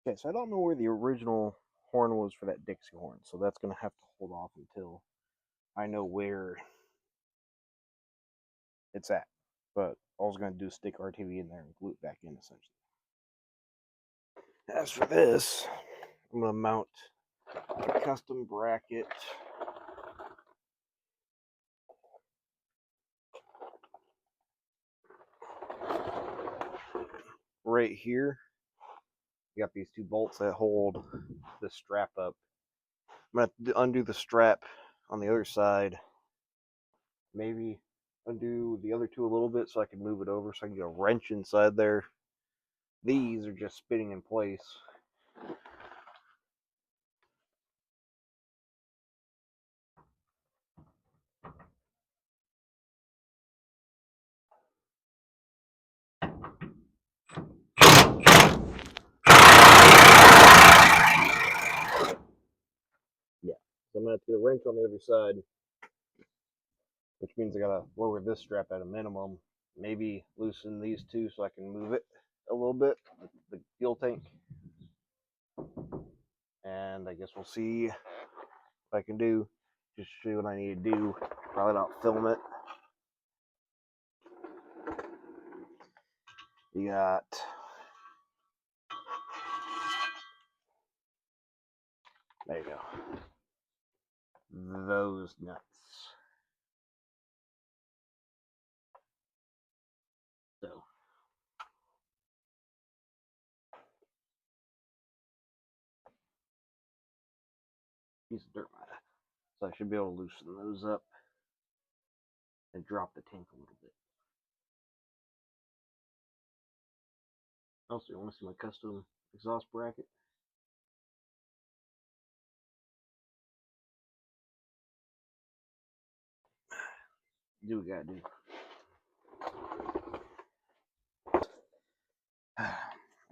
Okay, so I don't know where the original horn was for that Dixie horn, so that's going to have to hold off until I know where it's at. But all I was going to do is stick RTV in there and glue it back in, essentially. As for this, I'm going to mount a custom bracket right here. You got these two bolts that hold the strap up. I'm going to undo the strap on the other side. Maybe undo the other two a little bit so I can move it over so I can get a wrench inside there. These are just spinning in place. Yeah, so I'm going to have to get a wrench on the other side, which means I got to lower this strap at a minimum. Maybe loosen these two so I can move it a little bit, the fuel tank. And I guess we'll see what I can do. Just show you what I need to do. Probably not film it. You got there you go. Those nuts. So piece of dirt mine. So I should be able to loosen those up and drop the tank a little bit. Also, you want to see my custom exhaust bracket? Do what we gotta do.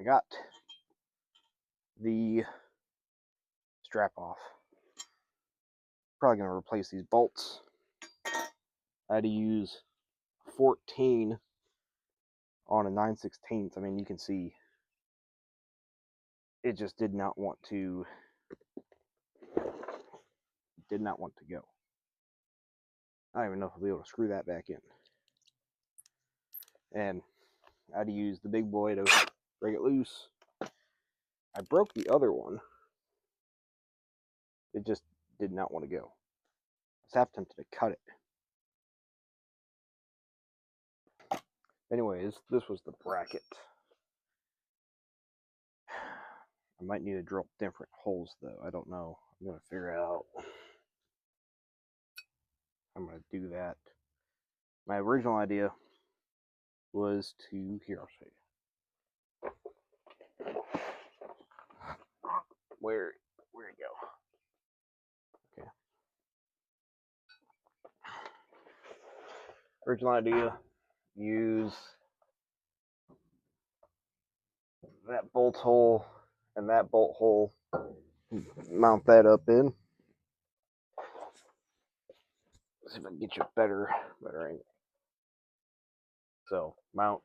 I got the strap off. Probably gonna replace these bolts. I had to use 14 on a 9/16. I mean, you can see it just did not want to go. I don't even know if I'll be able to screw that back in. And I had to use the big boy to break it loose. I broke the other one. It just did not want to go. I was half tempted to cut it. Anyways, this was the bracket. I might need to drill different holes though. I don't know. I'm gonna figure out. I'm gonna do that. My original idea was to I'll show you. Where'd it go? Okay. Original idea, use that bolt hole and that bolt hole, mount that up in. Let's see if I can get you a better angle. So mount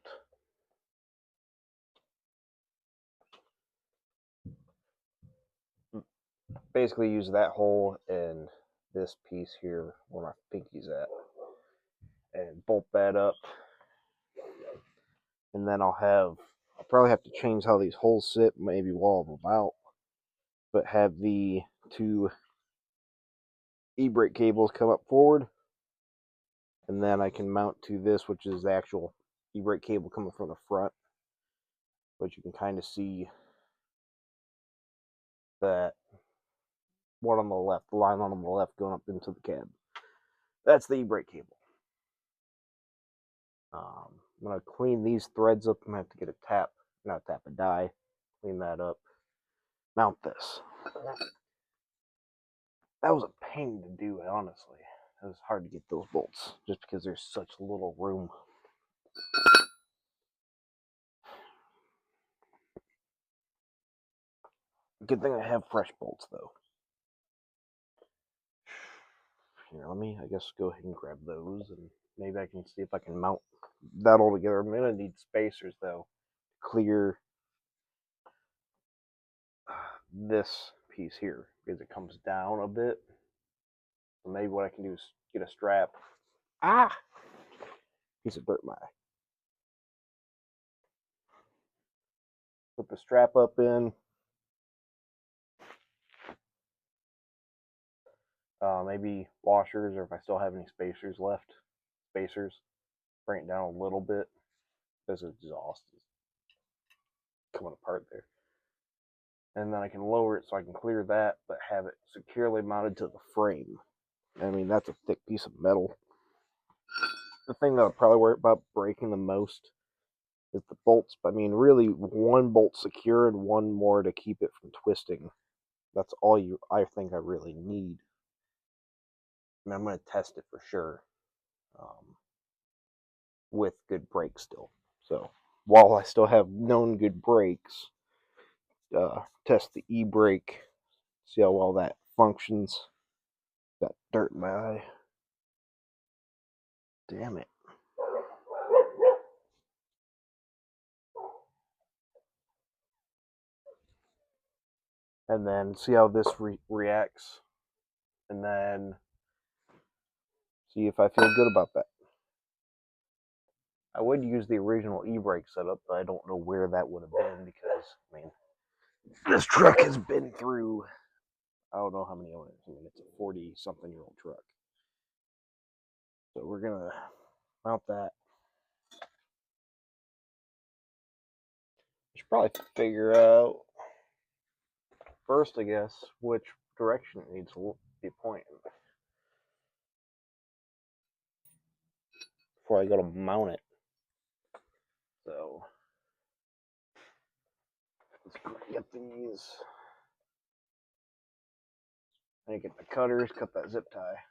basically use that hole and this piece here where my pinky's at and bolt that up, and then I'll probably have to change how these holes sit, maybe wall them out, but have the two e-brake cables come up forward, and then I can mount to this, which is the actual e-brake cable coming from the front, but you can kind of see that one on the left, the line on the left going up into the cab. That's the e-brake cable. I'm going to clean these threads up. I'm going to have to get a die, clean that up, mount this. That was a pain to do, honestly. It was hard to get those bolts just because there's such little room. Good thing I have fresh bolts, though. Here, let me, I guess, go ahead and grab those, and maybe I can see if I can mount that all together. I'm going to need spacers, though, to clear this piece here because it comes down a bit. So maybe what I can do is get a strap. Ah! Piece of dirt in my eye. Put the strap up in. Maybe washers, or if I still have any spacers left, bring it down a little bit. This exhaust is coming apart there. And then I can lower it so I can clear that, but have it securely mounted to the frame. I mean, that's a thick piece of metal. The thing that I'll probably worry about breaking the most is the bolts. I mean, really, one bolt secure and one more to keep it from twisting. That's all I think I really need. And I'm going to test it for sure with good brakes still. So while I still have known good brakes, test the e-brake, see how well that functions. Got dirt in my eye. Damn it. And then see how this reacts. And then see if I feel good about that. I would use the original e-brake setup, but I don't know where that would have been because, I mean, this truck has been through, I don't know how many owners. I mean, it's a 40-something-year-old truck. So we're going to mount that. I should probably figure out first, I guess, which direction it needs to be pointing before I go to mount it. So let's get these. I need to get the cutters, cut that zip tie.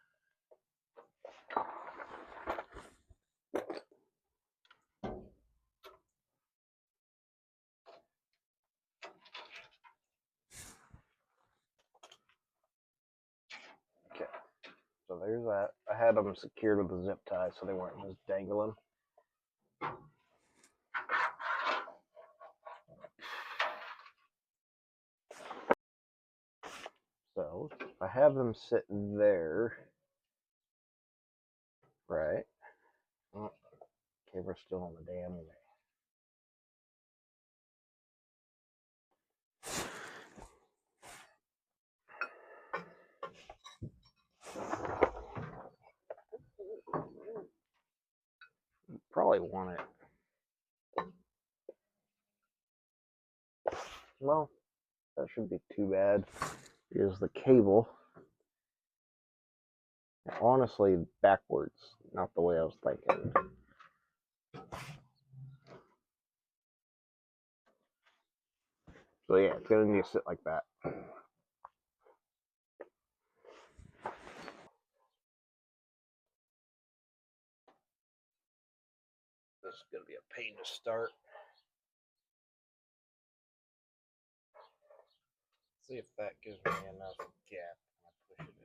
Okay, so there's that. I had them secured with a zip tie so they weren't just dangling. So I have them sitting there, right? Oh, camera's still on the damn way. Probably want it. Well, that shouldn't be too bad. Here's the cable. Honestly, backwards, not the way I was thinking. So yeah, it's gonna need to sit like that. This is gonna be a pain to start. See if that gives me enough gap when I push it in.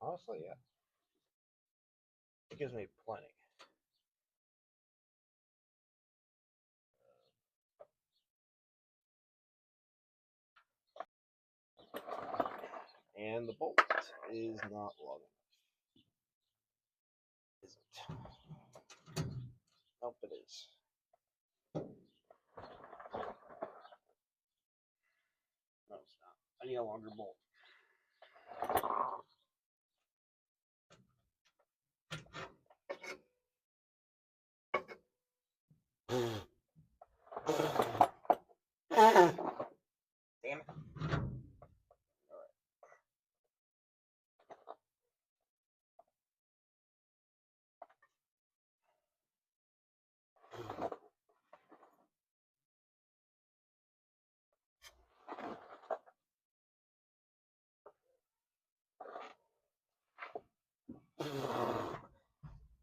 Honestly, yeah. It gives me plenty. And the bolt is not long enough. Is it? Nope, it is. No, it's not. I need a longer bolt. Damn it.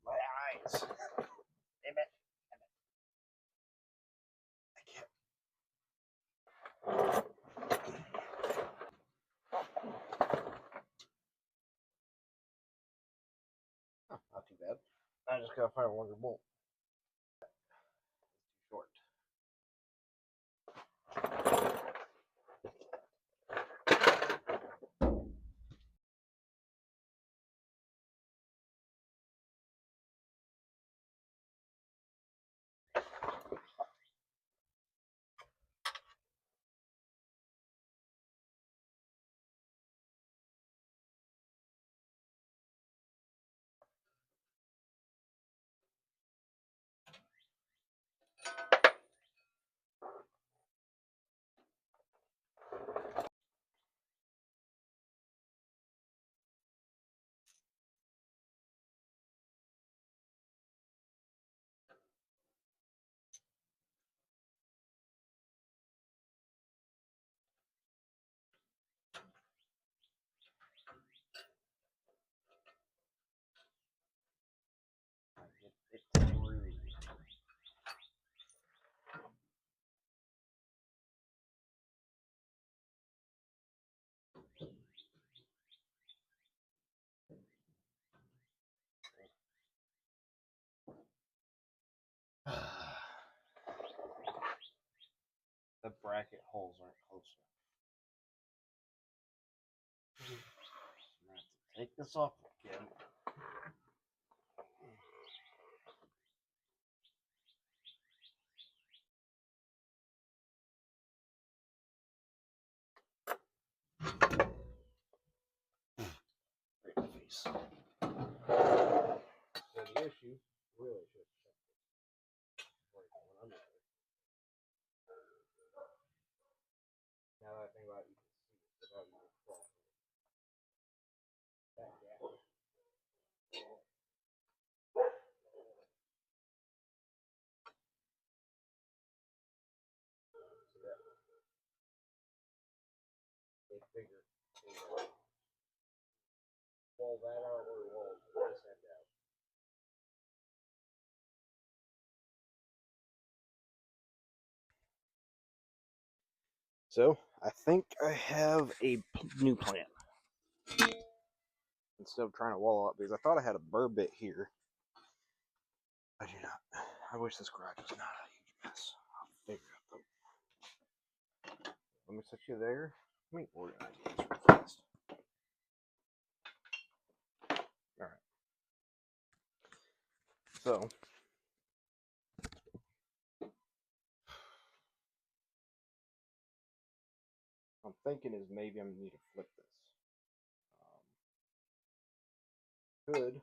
My eyes. Damn it. I can't. I just gotta find a longer bolt. Too short. It's really the bracket holes aren't close enough. I'm gonna have to take this off again. Right in the face. So the issue really should check this when I'm at it. Now that I think about it, you can see it without even falling. That gap. So that they figure wall that out or wall this end out. So I think I have a new plan. Instead of trying to wall up, because I thought I had a burr bit here. I do not. I wish this garage was not a huge mess. I'll figure it out though. Let me set you there. Let me organize this real fast. Alright. So I'm thinking is maybe I'm gonna need to flip this. Could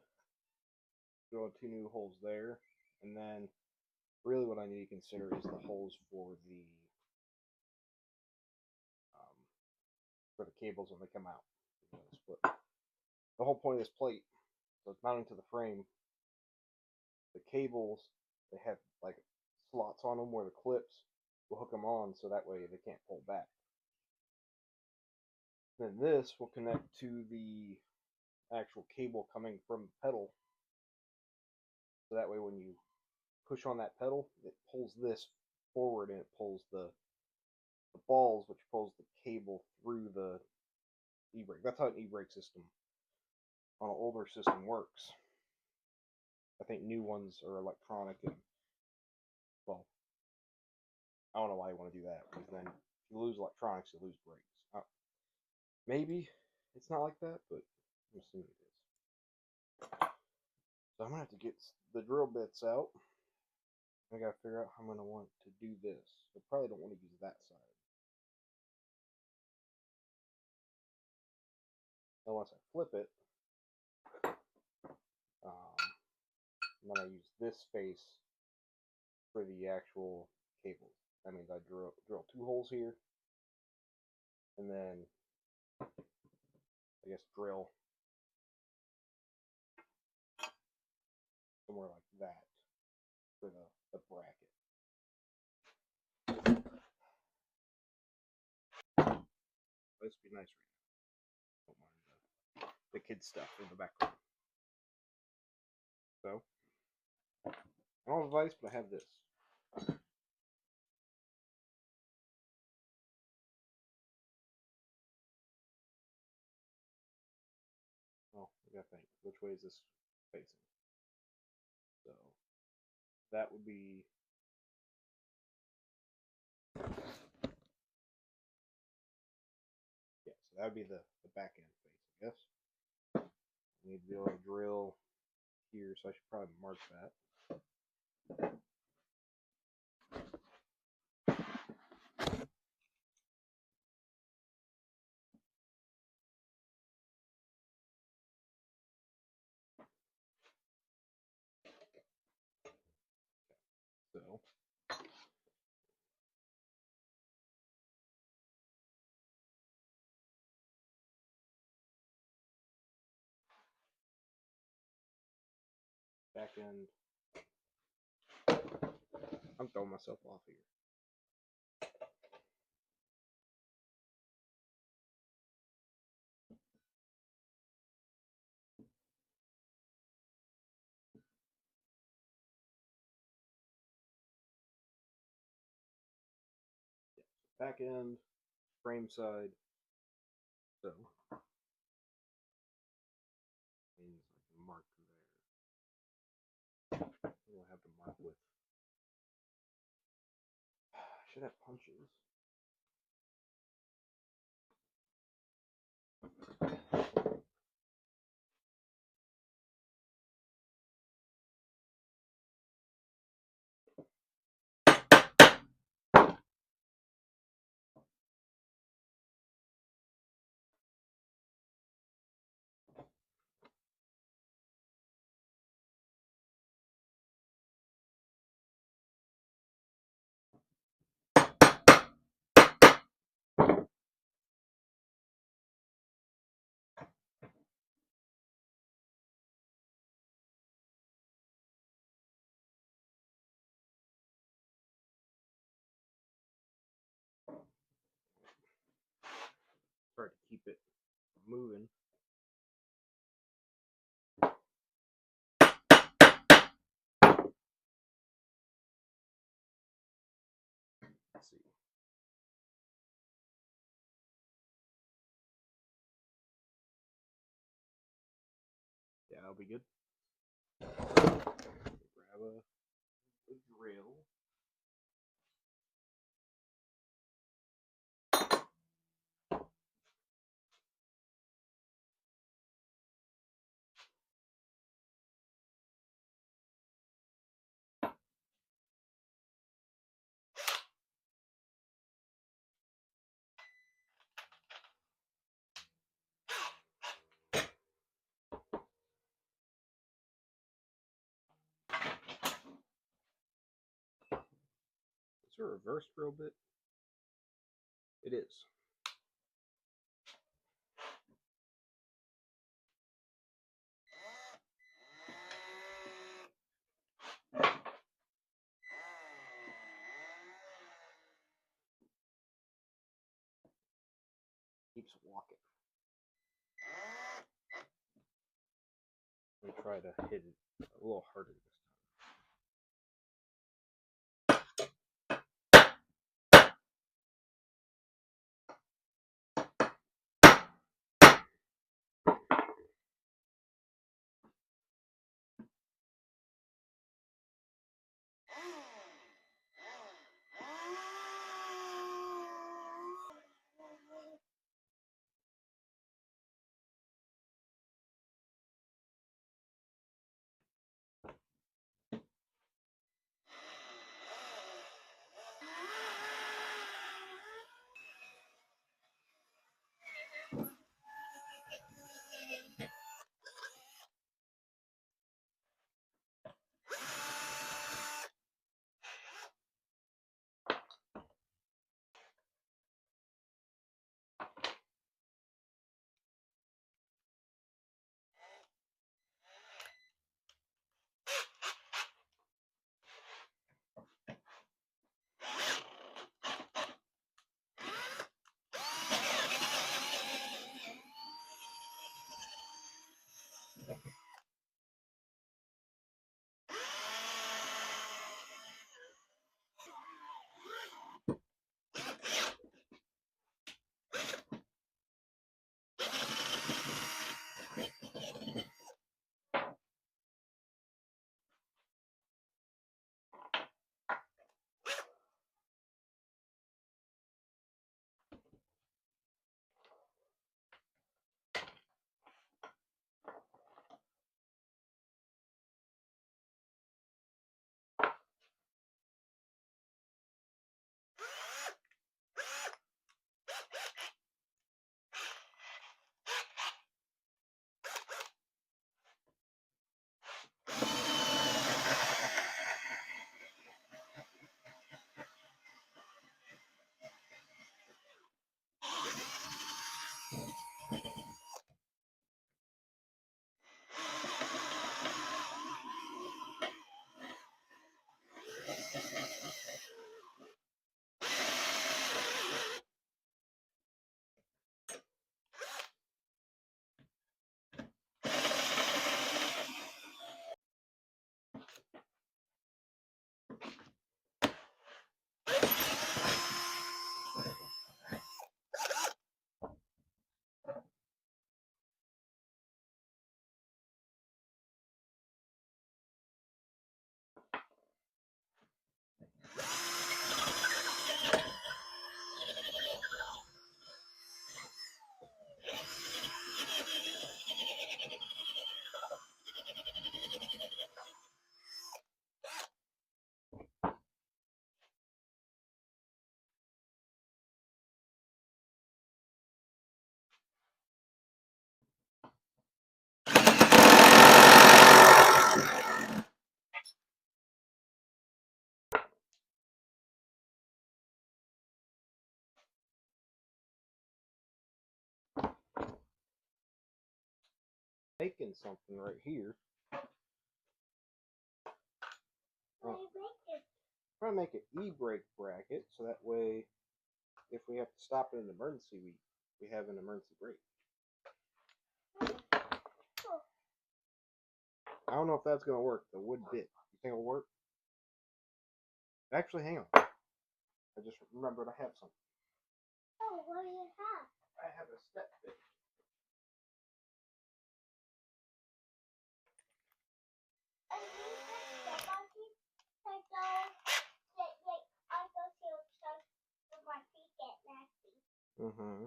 drill 2 new holes there, and then really what I need to consider is the holes for the cables when they come out. The whole point of this plate, so it's mounting to the frame. The cables, they have like slots on them where the clips will hook them on, so that way they can't pull back. Then this will connect to the actual cable coming from the pedal, so that way when you push on that pedal, it pulls this forward and it pulls the balls, which pulls the cable through the e-brake. That's how an e-brake system on an older system works. I think new ones are electronic, and well, I don't know why you want to do that, because then if you lose electronics, you lose brakes. Maybe it's not like that, but I'm assuming it is. So I'm gonna have to get the drill bits out. I gotta figure out how I'm gonna want to do this. I probably don't want to use that side unless I flip it. And then I use this face for the actual cable. That means I drill 2 holes here, and then I guess drill somewhere like that for the bracket. This would be nice right now. Don't mind the kid stuff in the background. So, I don't have advice, but I have this. Oh, I gotta think. Which way is this facing? that would be so that would be the back end face, I guess. I need to be able to drill here, so I should probably mark that. So back end. I'm throwing myself off here. Back end, frame side. So means I can mark there. What do I have to mark with? I should have punches. Try to keep it moving. Let's see. Yeah, that'll be good. Grab a drill. Is it reversed real bit? It is. Keeps walking. Let me try to hit it a little harder this time. Making something right here. Trying to make an e-brake bracket so that way if we have to stop in an emergency, we have an emergency brake. I don't know if that's going to work, the wood bit. You think it'll work? Actually, hang on. I just remembered I have something. Oh, what do you have? I have a step bit. Mm-hmm.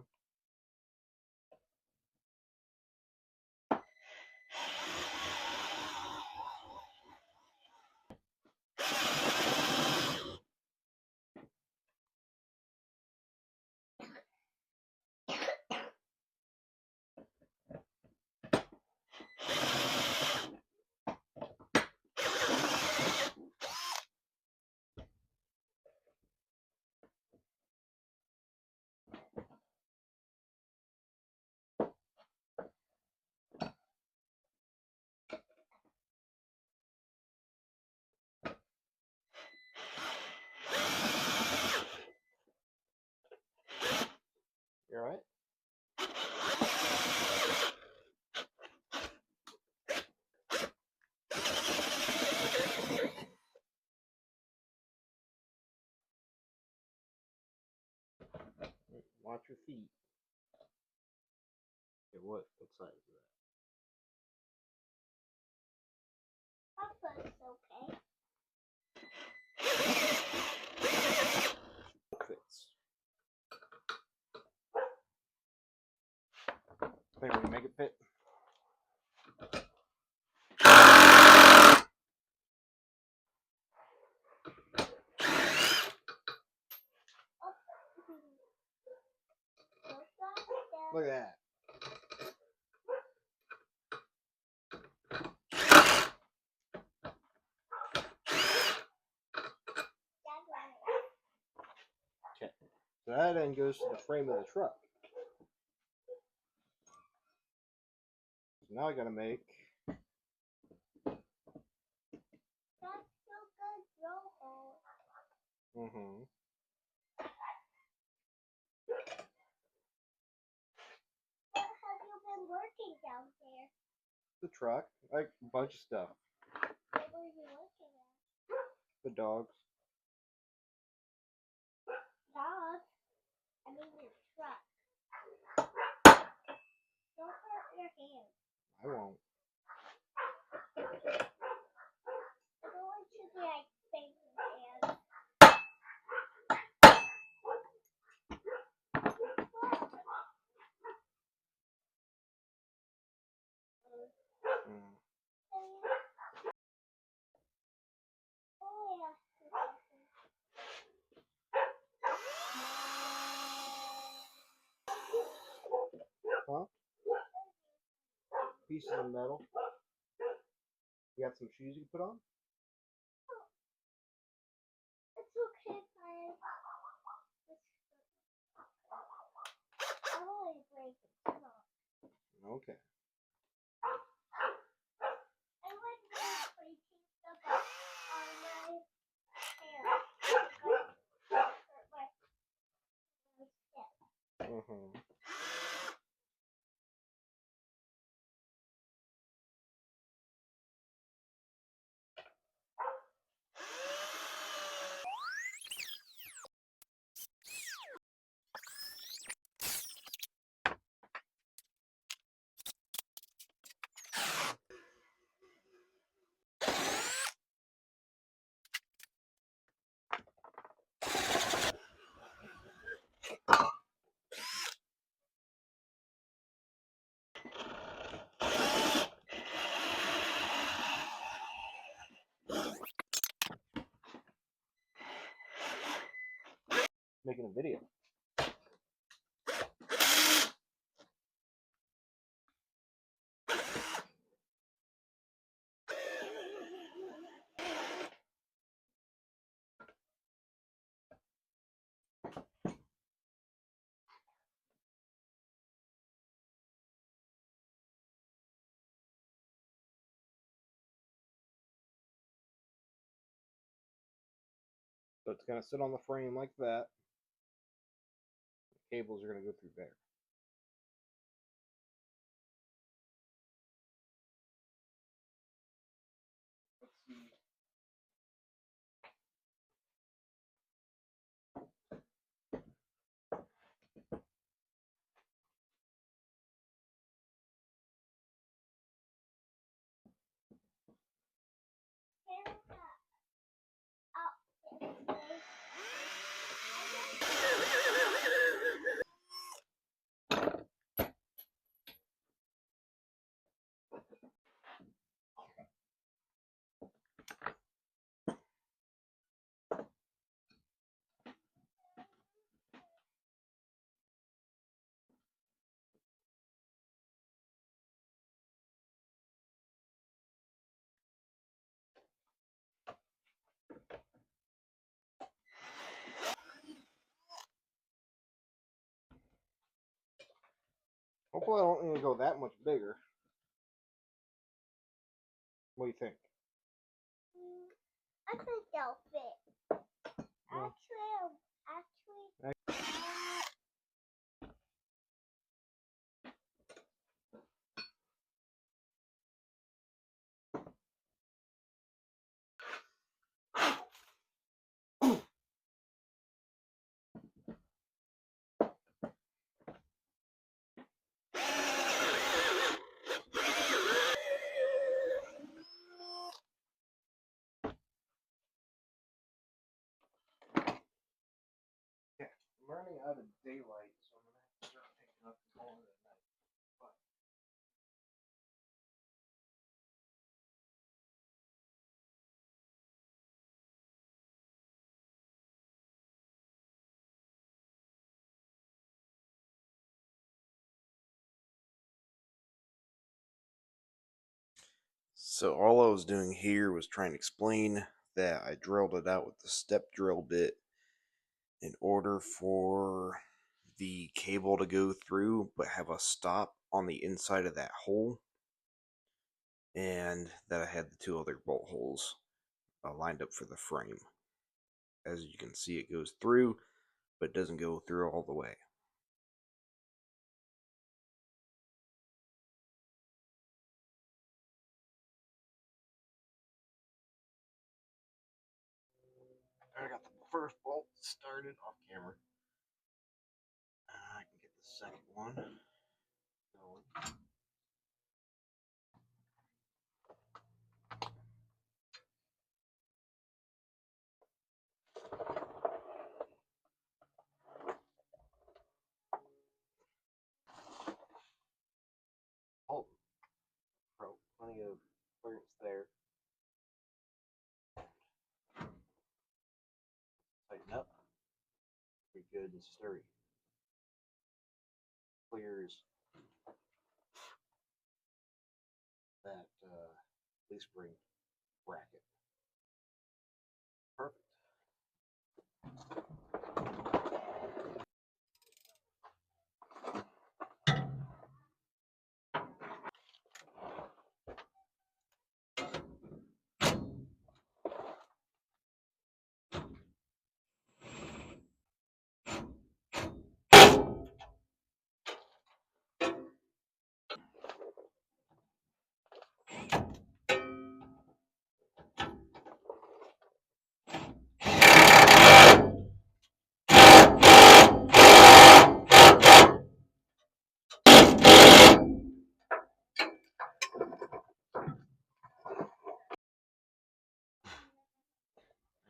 You alright? Watch your feet. Okay, what size is Papa, it's okay. that? Fits. Think we can make it fit? Look at that. Okay. So that then goes to the frame of the truck. So now I gotta make mm-hmm. What have you been working down there? The truck, like a bunch of stuff. What were you working at? The dogs. Dog? I mean your truck. Don't hurt your hand. I won't. I don't want you to like bang your hand. Mm. Oh, yeah. Huh? Pieces of metal. You got some shoes you can put on? It's okay, fine. I want to break it. Come on. Okay. I like breaking stuff on my hair. My step. Mm-hmm. Making a video. So it's going to sit on the frame like that. The cables are going to go through there. Let's see. Hopefully I don't need to go that much bigger. What do you think? I think they'll fit. Actually. Yeah, I'm running out of daylight, so I'm going to have to start taking up the phone at night. But so all I was doing here was trying to explain that I drilled it out with the step drill bit in order for the cable to go through but have a stop on the inside of that hole, and that I had the two other bolt holes lined up for the frame. As you can see, it goes through but doesn't go through all the way. I got the first bolt started off camera. I can get the second one going. Oh, plenty of clearance there. Tighten up. Be good and sturdy. Clears that leaf spring bracket. Perfect.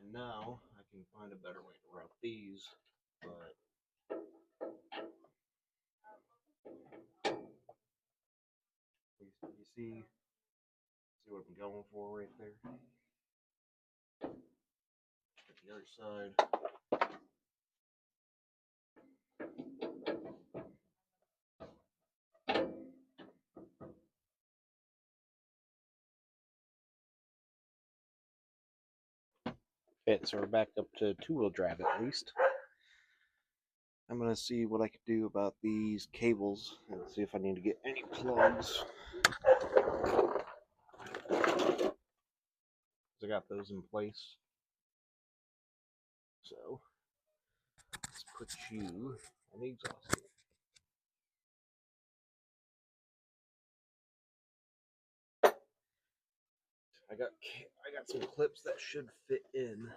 And now I can find a better way to route these, but you see what I'm going for right there? At the other side. Okay, so we're back up to two-wheel drive at least. I'm going to see what I can do about these cables and see if I need to get any plugs. I got those in place. So let's put you on the exhaust. I got some clips that should fit in.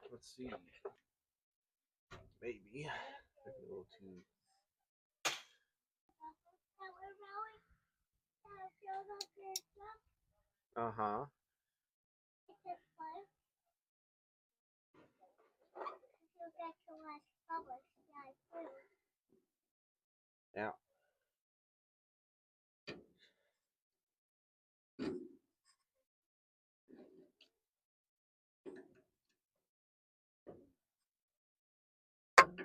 Let's see. Maybe. Maybe a little too. Uh-huh. Yeah. I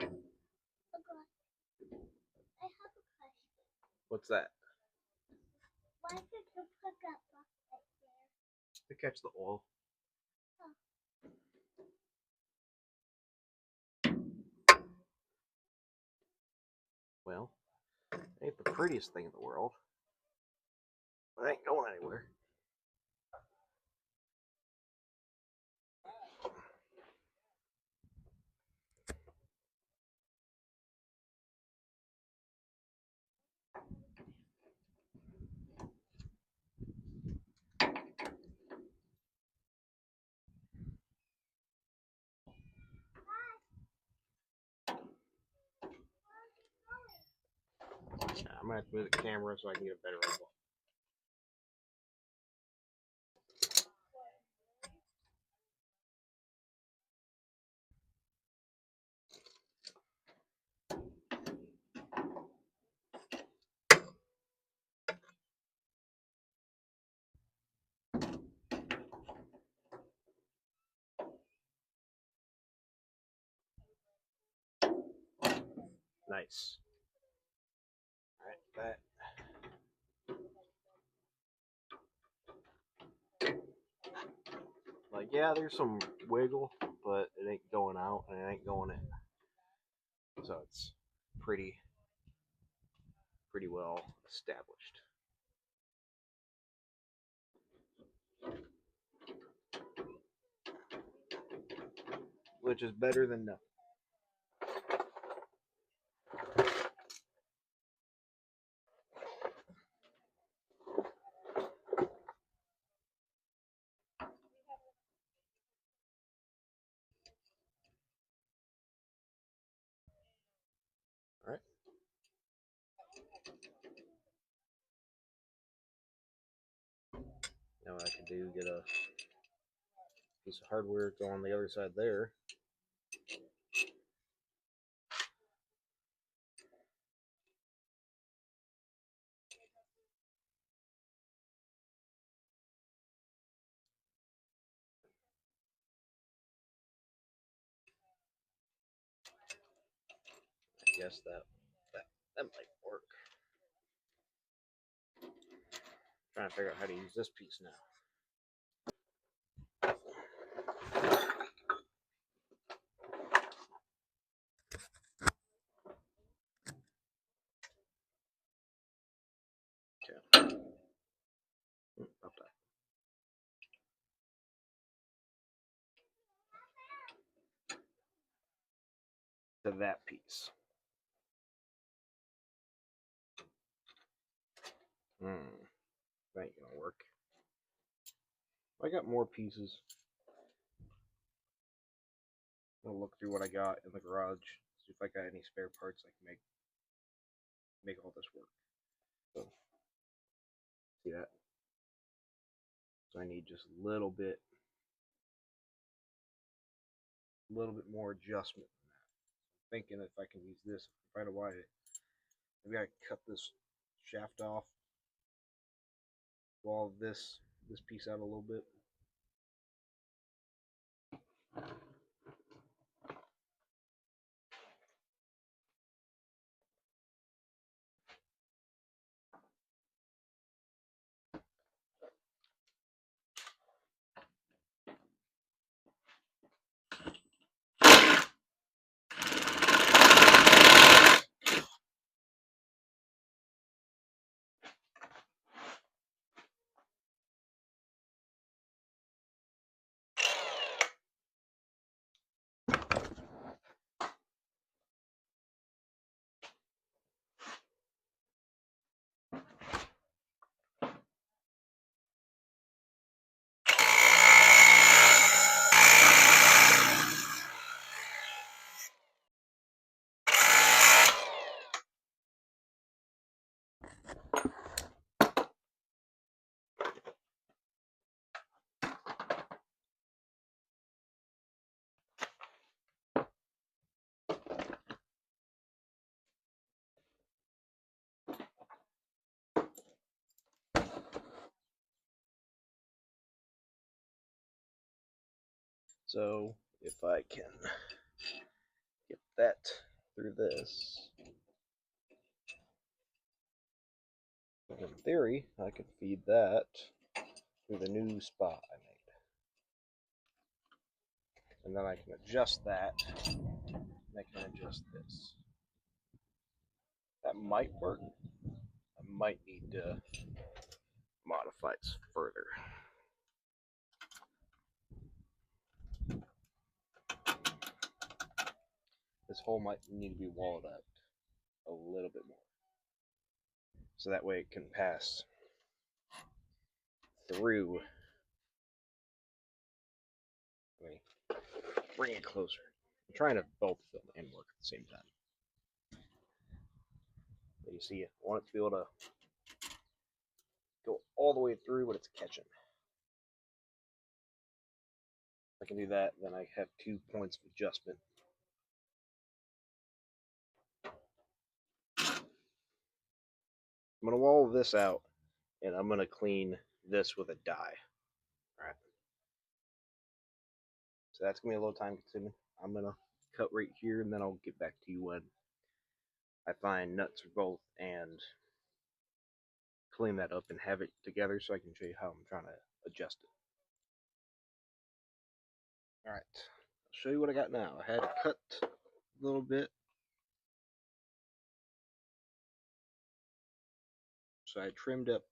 have a question. What's that? Why did you put that bucket there? To catch the oil. Well, it ain't the prettiest thing in the world, but it ain't going anywhere. I'm gonna have to move the camera so I can get a better angle. Nice. Alright, that. Like, yeah, there's some wiggle, but it ain't going out and it ain't going in. So it's pretty well established. Which is better than nothing. Alright. Now what I can do, get a piece of hardware, go on the other side there. I guess that might work. Trying to figure out how to use this piece now. Okay. Up that. To that piece. That ain't gonna work. I got more pieces. I'm gonna look through what I got in the garage, see if I got any spare parts I can make all this work. So, see that? So I need just a little bit more adjustment than that. I'm thinking if I can use this, find a way, maybe I can cut this shaft off, wall this piece out a little bit. So if I can get that through this, in theory, I could feed that through the new spot I made. And then I can adjust that, and I can adjust this. That might work. I might need to modify it further. This hole might need to be walled up a little bit more, so that way it can pass through. Let me bring it closer. I'm trying to both film and work at the same time. But you see, I want it to be able to go all the way through what it's catching. If I can do that, then I have 2 points of adjustment. I'm going to wall this out, and I'm going to clean this with a die. All right. So that's going to be a little time consuming. I'm going to cut right here, and then I'll get back to you when I find nuts for both and clean that up and have it together so I can show you how I'm trying to adjust it. All right. I'll show you what I got now. I had it cut a little bit. So I trimmed up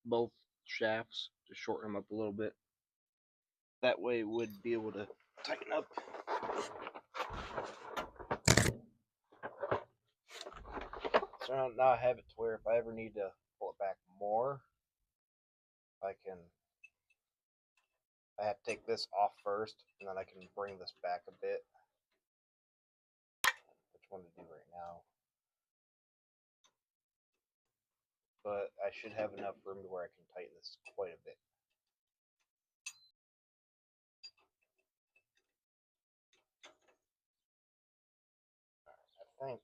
both shafts to shorten them up a little bit. That way it would be able to tighten up. So now I have it to where if I ever need to pull it back more, I have to take this off first, and then I can bring this back a bit. Which one to do right now. But I should have enough room to where I can tighten this quite a bit. I think.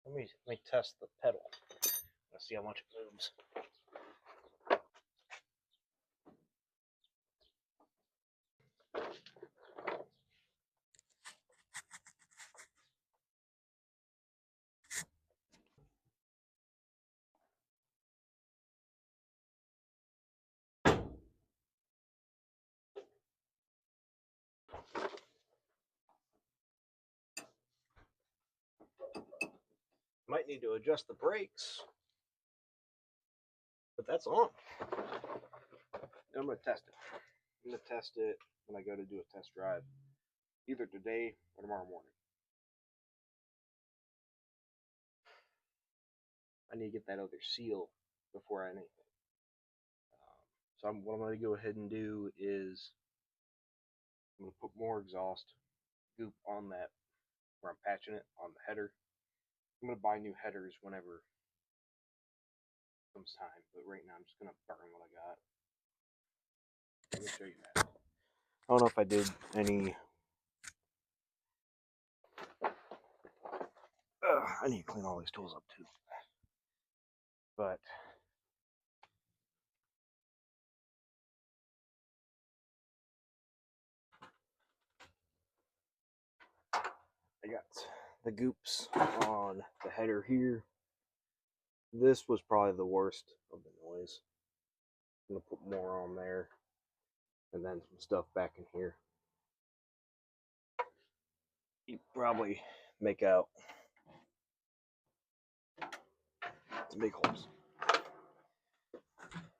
Let me test the pedal. Let's see how much it moves. Might need to adjust the brakes, but that's on. I'm going to test it. I'm going to test it when I go to do a test drive, either today or tomorrow morning. I need to get that other seal before anything. So what I'm going to go ahead and do is I'm going to put more exhaust goop on that where I'm patching it on the header. I'm going to buy new headers whenever comes time, but right now I'm just going to burn what I got. Let me show you that. I don't know if I did any. I need to clean all these tools up too. But I got the goops on the header here. This was probably the worst of the noise. I'm going to put more on there and then some stuff back in here. You probably make out some big holes.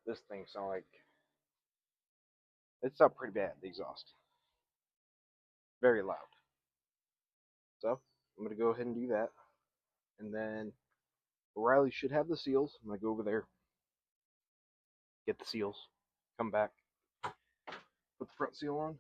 This thing sounds like it sounds pretty bad, the exhaust. Very loud. So I'm going to go ahead and do that. And then O'Reilly should have the seals. I'm going to go over there, get the seals, come back, put the front seal on,